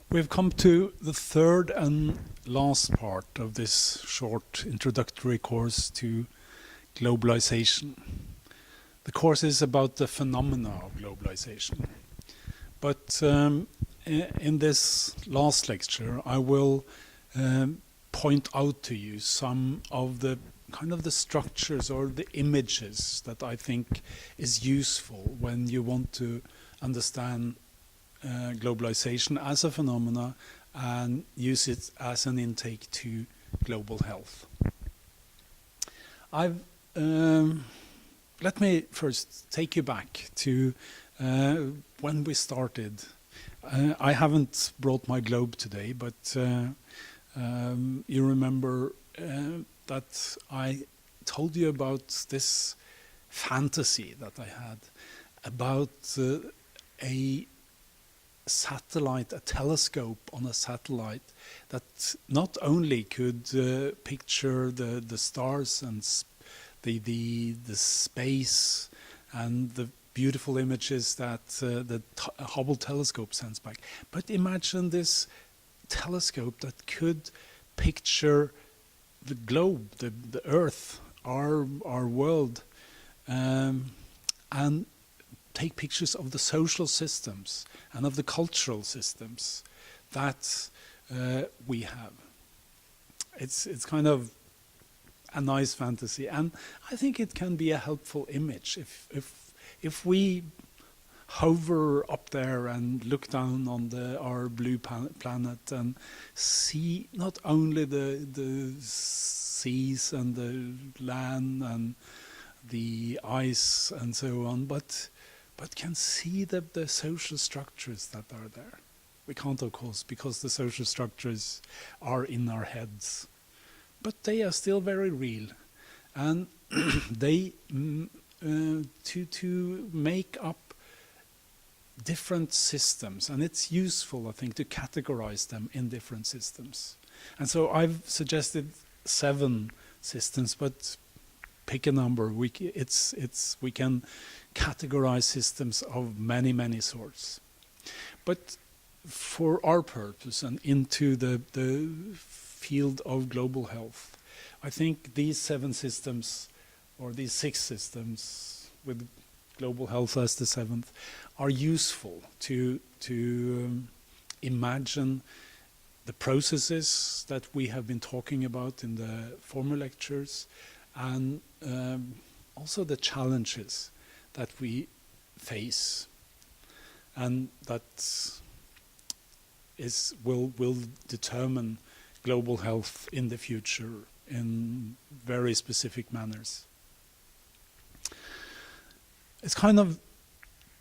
We've come to the third and last part of this short introductory course to globalization. The course is about the phenomena of globalization. But in this last lecture, I will point out to you some of the kind of the structures or the images that I think is useful when you want to understand globalization as a phenomena and use it as an intake to global health. Let me first take you back to when we started. I haven't brought my globe today, but you remember that I told you about this fantasy that I had about a satellite, a telescope on a satellite that not only could picture the stars and the space and the beautiful images that the Hubble telescope sends back, but imagine this telescope that could picture the globe, the Earth, our world, and take pictures of the social systems and of the cultural systems that we have. It's kind of a nice fantasy, and I think it can be a helpful image if we hover up there and look down on our blue planet and see not only the seas and the land and the ice and so on, but can see the social structures that are there. We can't, of course, because the social structures are in our heads, but they are still very real, and they to make up different systems, and it's useful, I think, to categorize them in different systems. And so I've suggested 7 systems, but pick a number. We can categorize systems of many sorts. But for our purpose and into the field of global health, I think these 7 systems, or these 6 systems with global health as the 7th, are useful to imagine the processes that we have been talking about in the former lectures, and also the challenges that we face, and that will determine global health in the future in very specific manners. It's kind of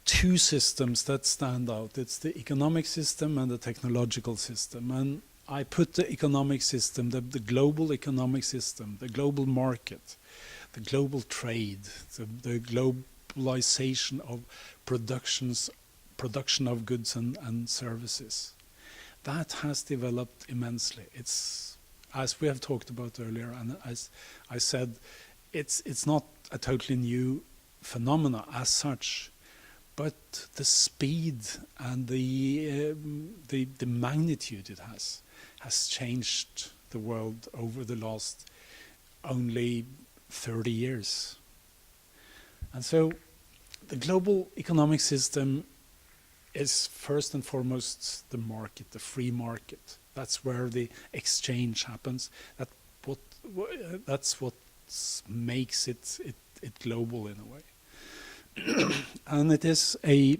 2 systems that stand out. It's the economic system and the technological system. And I put the economic system, the global economic system, the global market, the global trade, the globalization of production of goods and services. That has developed immensely. It's, as we have talked about earlier, and as I said, it's not a totally new phenomena as such, but the speed and the magnitude it has changed the world over the last only 30 years. And so the global economic system is first and foremost the market, the free market. That's where the exchange happens. That's what makes it global in a way. And it is a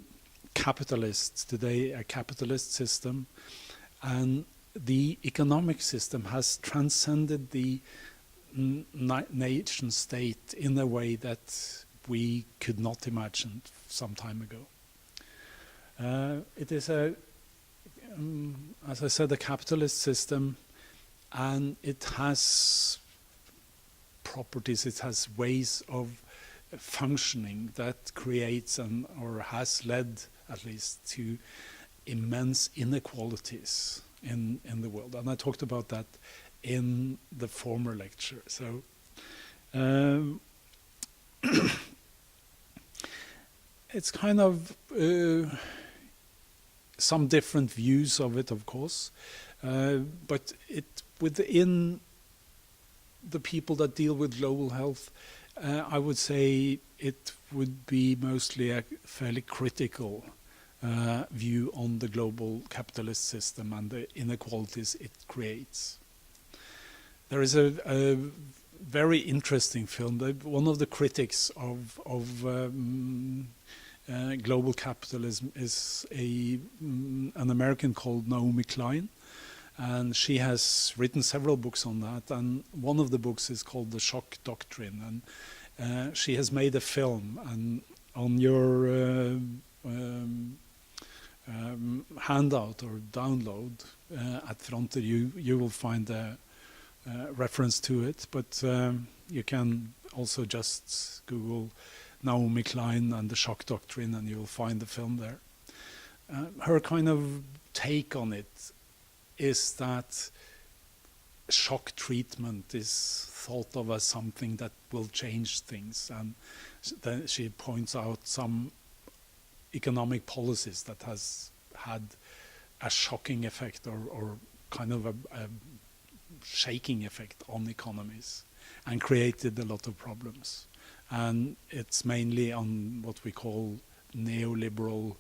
capitalist today, a capitalist system, and the economic system has transcended the nation state in a way that we could not imagine some time ago. It is as I said, a capitalist system, and it has properties, it has ways of functioning that creates or has led at least to immense inequalities in the world. And I talked about that in the former lecture. So it's kind of some different views of it, of course, but within the people that deal with global health, I would say it would be mostly a fairly critical view on the global capitalist system and the inequalities it creates. There is a very interesting film. One of the critics of global capitalism is an American called Naomi Klein, and she has written several books on that, and one of the books is called The Shock Doctrine, and she has made a film, and on your handout or download at Fronter you will find a reference to it, but you can also just Google Naomi Klein and The Shock Doctrine and you'll find the film there. Her kind of take on it is that shock treatment is thought of as something that will change things, and then she points out some economic policies that has had a shocking effect or kind of a shaking effect on economies and created a lot of problems. And it's mainly on what we call neoliberal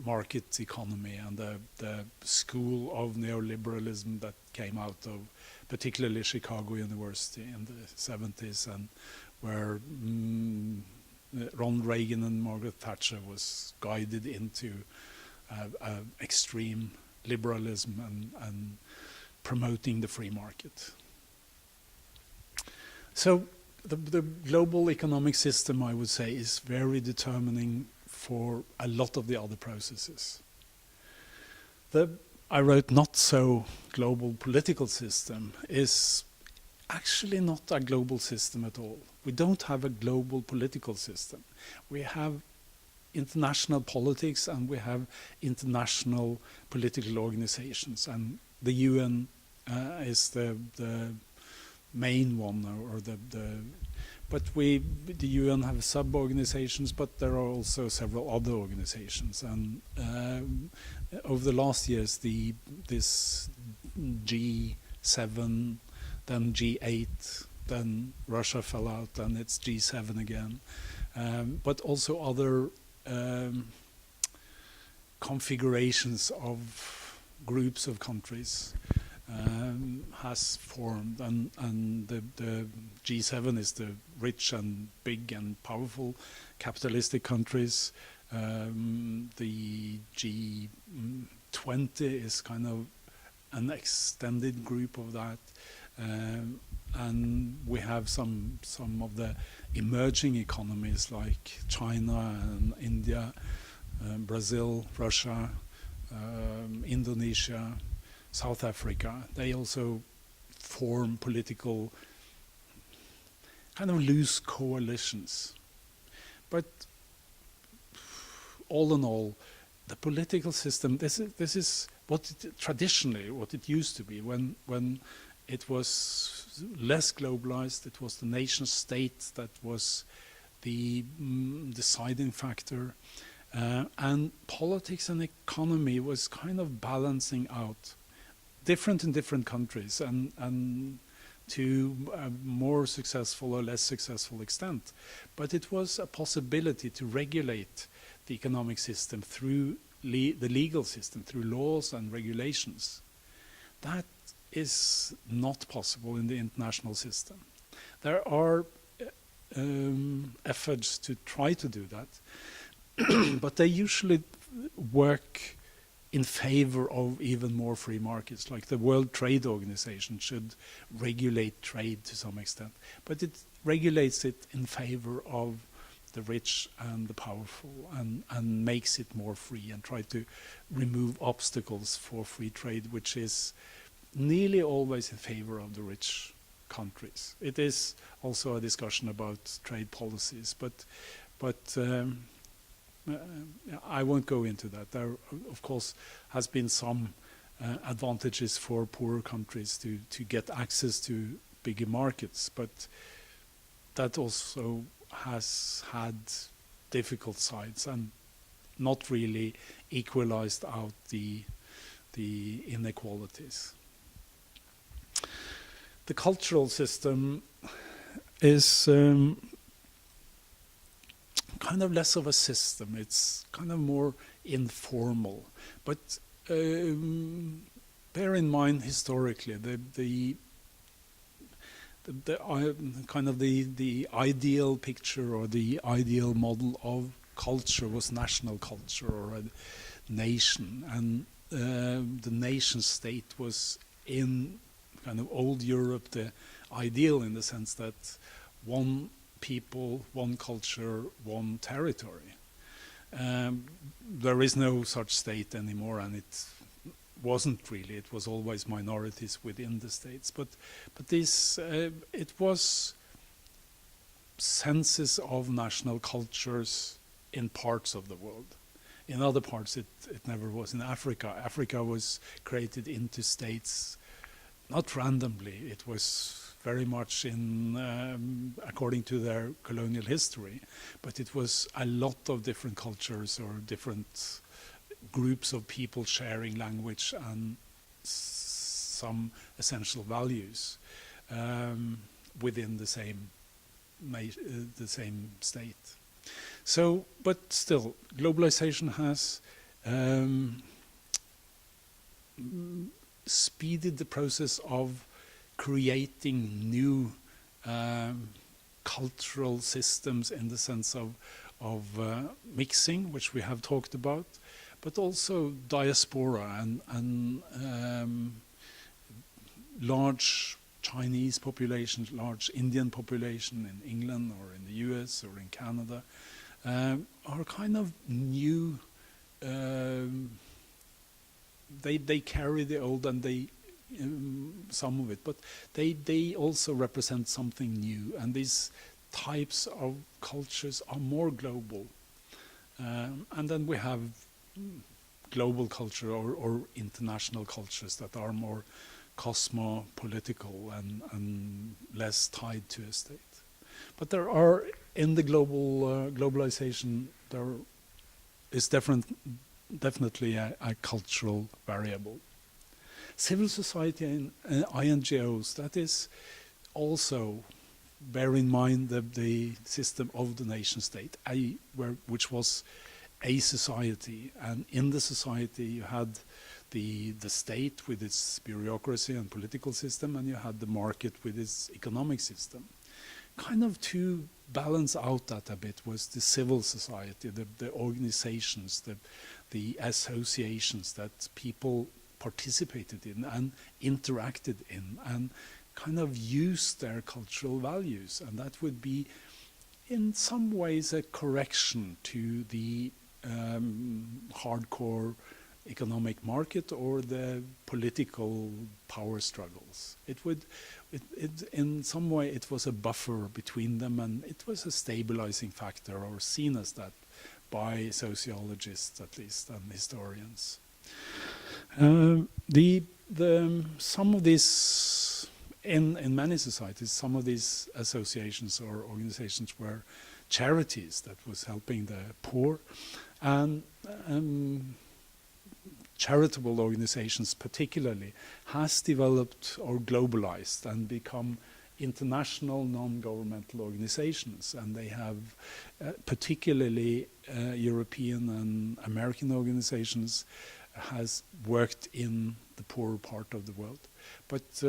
market economy and the school of neoliberalism that came out of particularly Chicago University in the 70s, and where Ronald Reagan and Margaret Thatcher was guided into extreme liberalism and promoting the free market. So the global economic system, I would say, is very determining for a lot of the other processes. I wrote not so global political system is actually not a global system at all. We don't have a global political system. We have international politics and we have international political organizations, and the UN is the main one, or but the UN have sub-organizations, but there are also several other organizations, and over the last years this G7, then G8, then Russia fell out, and it's G7 again, but also other configurations of groups of countries has formed, and the G7 is the rich and big and powerful capitalistic countries. The G20 is kind of an extended group of that, and we have some of the emerging economies like China and India, Brazil, Russia, Indonesia, South Africa. They also form political, kind of loose coalitions. But all in all, the political system, this is traditionally what it used to be when it was less globalized. It was the nation state that was the deciding factor, and politics and economy was kind of balancing out, different in different countries, and to a more successful or less successful extent. But it was a possibility to regulate the economic system through the legal system, through laws and regulations. That is not possible in the international system. There are efforts to try to do that, but they usually work in favor of even more free markets. Like the World Trade Organization should regulate trade to some extent, but it regulates it in favor of the rich and the powerful, and makes it more free, and try to remove obstacles for free trade, which is nearly always in favor of the rich countries. It is also a discussion about trade policies, but I won't go into that. There, of course, has been some advantages for poorer countries to get access to bigger markets, but that also has had difficult sides and not really equalized out the inequalities. The cultural system is kind of less of a system. It's kind of more informal. But bear in mind historically the kind of the ideal picture or the ideal model of culture was national culture or a nation, and the nation state was in kind of old Europe the ideal, in the sense that one people, one culture, one territory. There is no such state anymore, and it wasn't really. It was always minorities within the states. But this it was senses of national cultures in parts of the world. In other parts, it never was. In Africa was created into states, not randomly. It was very much in according to their colonial history, but it was a lot of different cultures or different groups of people sharing language and some essential values within the same state. So, but still, globalization has speeded the process of creating new cultural systems, in the sense of mixing, which we have talked about, but also diaspora and large Chinese population, large Indian population in England or in the US or in Canada are kind of new. They carry the old, and they some of it, but they also represent something new, and these types of cultures are more global. And then we have global culture or international cultures that are more cosmopolitical and less tied to a state. But there are, in the globalization, there is definitely a cultural variable. Civil society and INGOs, that is also, bear in mind the system of the nation state, which was a society, and in the society you had the state with its bureaucracy and political system, and you had the market with its economic system. Kind of to balance out that a bit was the civil society, the organizations, the associations that people participated in and interacted in, and kind of used their cultural values. And that would be in some ways a correction to the hardcore economic market or the political power struggles. In some way it was a buffer between them, and it was a stabilizing factor, or seen as that by sociologists at least and historians. Some of these, in many societies, some of these associations or organizations were charities that was helping the poor, and charitable organizations particularly has developed or globalized and become international non-governmental organizations, and they have particularly European and American organizations has worked in the poorer part of the world. But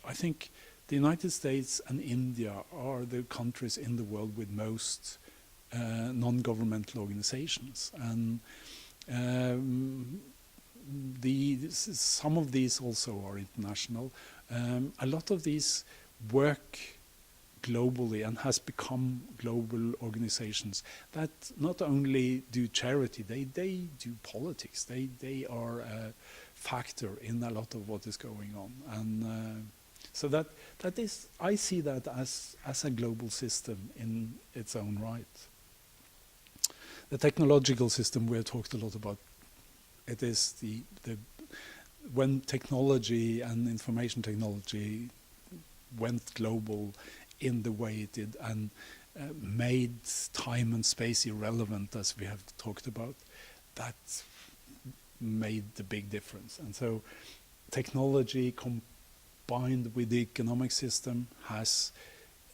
I think the United States and India are the countries in the world with most non-governmental organizations, and some of these also are international. A lot of these work globally and has become global organizations that not only do charity, they do politics. They are a factor in a lot of what is going on, and so that is, I see that as a global system in its own right. The technological system we have talked a lot about. It is when technology and information technology went global in the way it did, and made time and space irrelevant, as we have talked about, that made the big difference. And so technology combined with the economic system has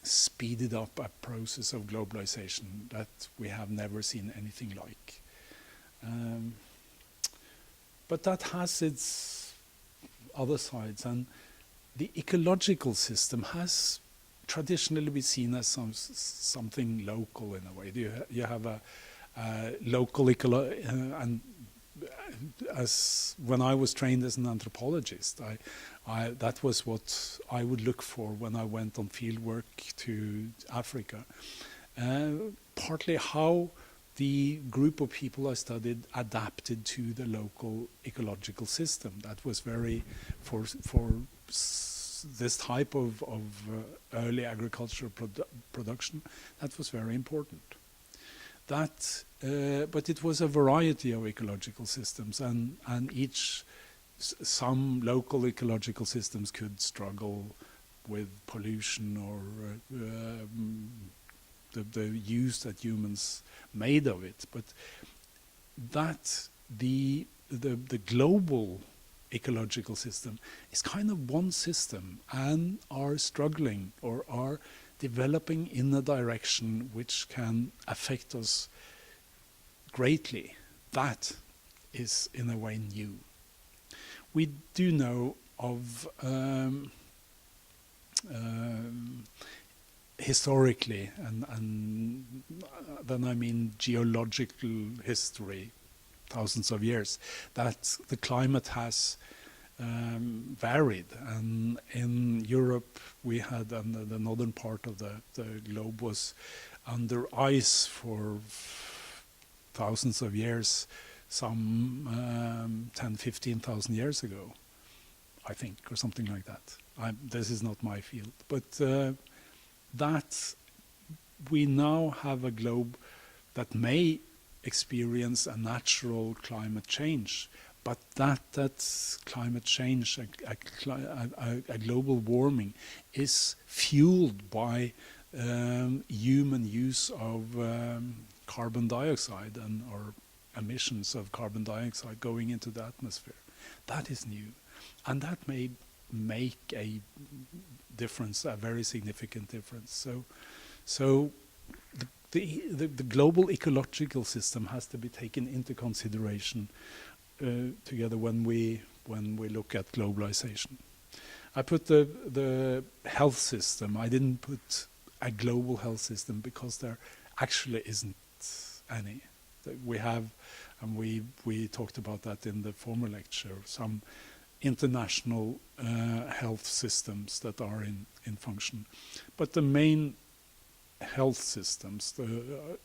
speeded up a process of globalization that we have never seen anything like. But that has its other sides, and the ecological system has traditionally been seen as something local in a way. You have a local and as when I was trained as an anthropologist, that was what I would look for when I went on field work to Africa. Partly how the group of people I studied adapted to the local ecological system. That was very, for this type of early agricultural production, that was very important. That, but it was a variety of ecological systems, and some local ecological systems could struggle with pollution or the use that humans made of it. But that the global ecological system is kind of one system and are struggling or are developing in a direction which can affect us greatly. That is in a way new. We do know of historically, and then I mean geological history, thousands of years, that the climate has varied. And in Europe we had, and the northern part of the globe was under ice for thousands of years, some 10, 15,000 years ago, I think, or something like that. This is not my field, but that we now have a globe that may experience a natural climate change, but that climate change, a global warming, is fueled by human use of carbon dioxide or emissions of carbon dioxide going into the atmosphere. That is new, and that may make a difference, a very significant difference. So the global ecological system has to be taken into consideration together when we look at globalization. I put the health system. I didn't put a global health system because there actually isn't any. We have, and we talked about that in the former lecture, some international health systems that are in function. But the main health systems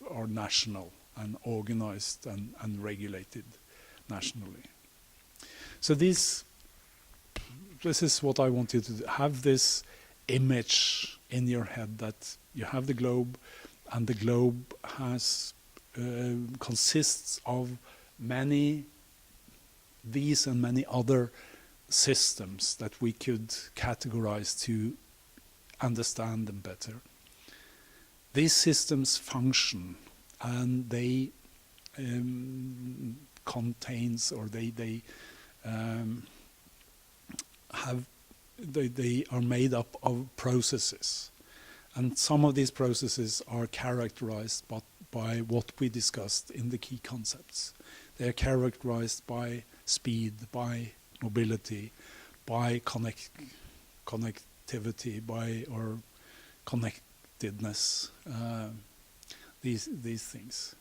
are national and organized and regulated nationally. So this is what I want you to do. Have this image in your head that you have the globe, and the globe has consists of these and many other systems that we could categorize to understand them better. These systems function, and they contains, or they are made up of processes, and some of these processes are characterized by what we discussed in the key concepts. They are characterized by speed, by mobility, by connectivity, or connectedness, these things.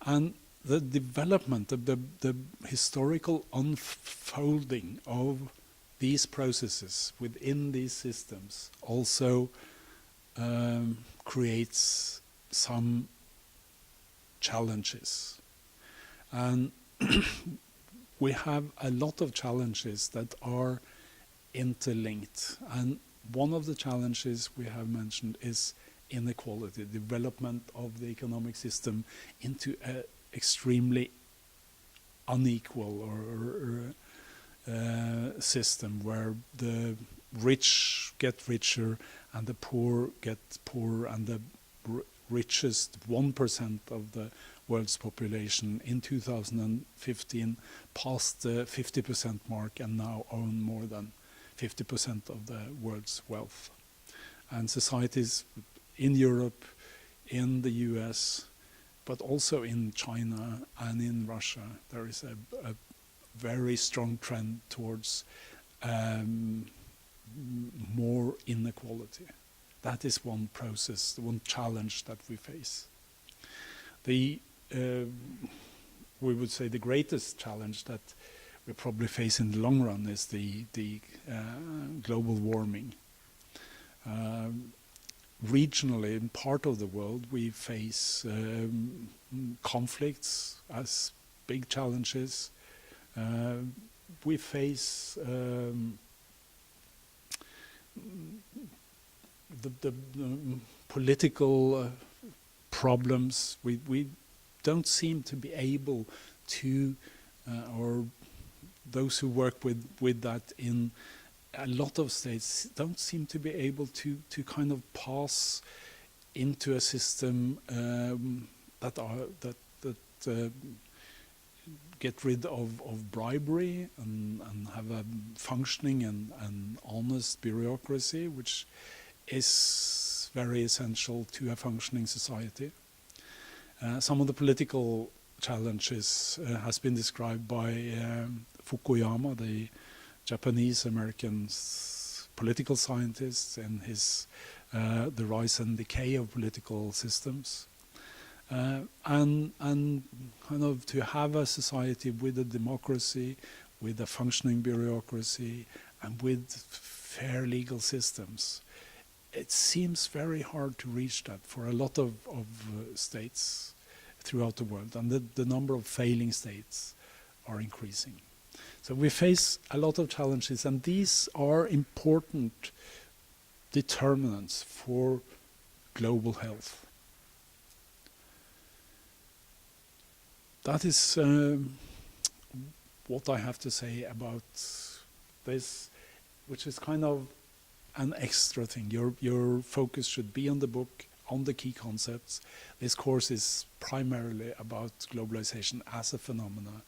And the development, the historical unfolding of these processes within these systems also creates some challenges. And we have a lot of challenges that are interlinked. And one of the challenges we have mentioned is inequality, development of the economic system into an extremely unequal or system where the rich get richer and the poor get poorer, and the richest 1% of the world's population in 2015 passed the 50% mark and now own more than 50% of the world's wealth. And societies in Europe, in the US, but also in China and in Russia, there is a very strong trend towards more inequality. That is one process, one challenge that we face. We would say the greatest challenge that we probably face in the long run is the global warming. Regionally, in part of the world, we face conflicts as big challenges. We face the political problems. We don't seem to be able to, or those who work with that in a lot of states don't seem to be able to kind of pass into a system that get rid of bribery and have a functioning and honest bureaucracy, which is very essential to a functioning society. Some of the political challenges has been described by Fukuyama, the Japanese-American political scientist, and his The Rise and Decay of Political Systems. And kind of to have a society with a democracy, with a functioning bureaucracy, and with fair legal systems, it seems very hard to reach that for a lot of states throughout the world, and the number of failing states are increasing. So we face a lot of challenges, and these are important determinants for global health. That is what I have to say about this, which is kind of an extra thing. Your focus should be on the book, on the key concepts. This course is primarily about globalization as a phenomena,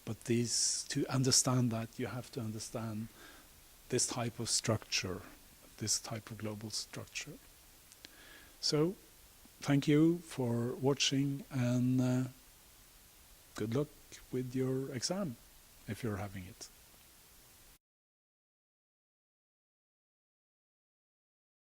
but to understand that, you have to understand this type of structure, this type of global structure. So, thank you for watching, and good luck with your exam, if you're having it.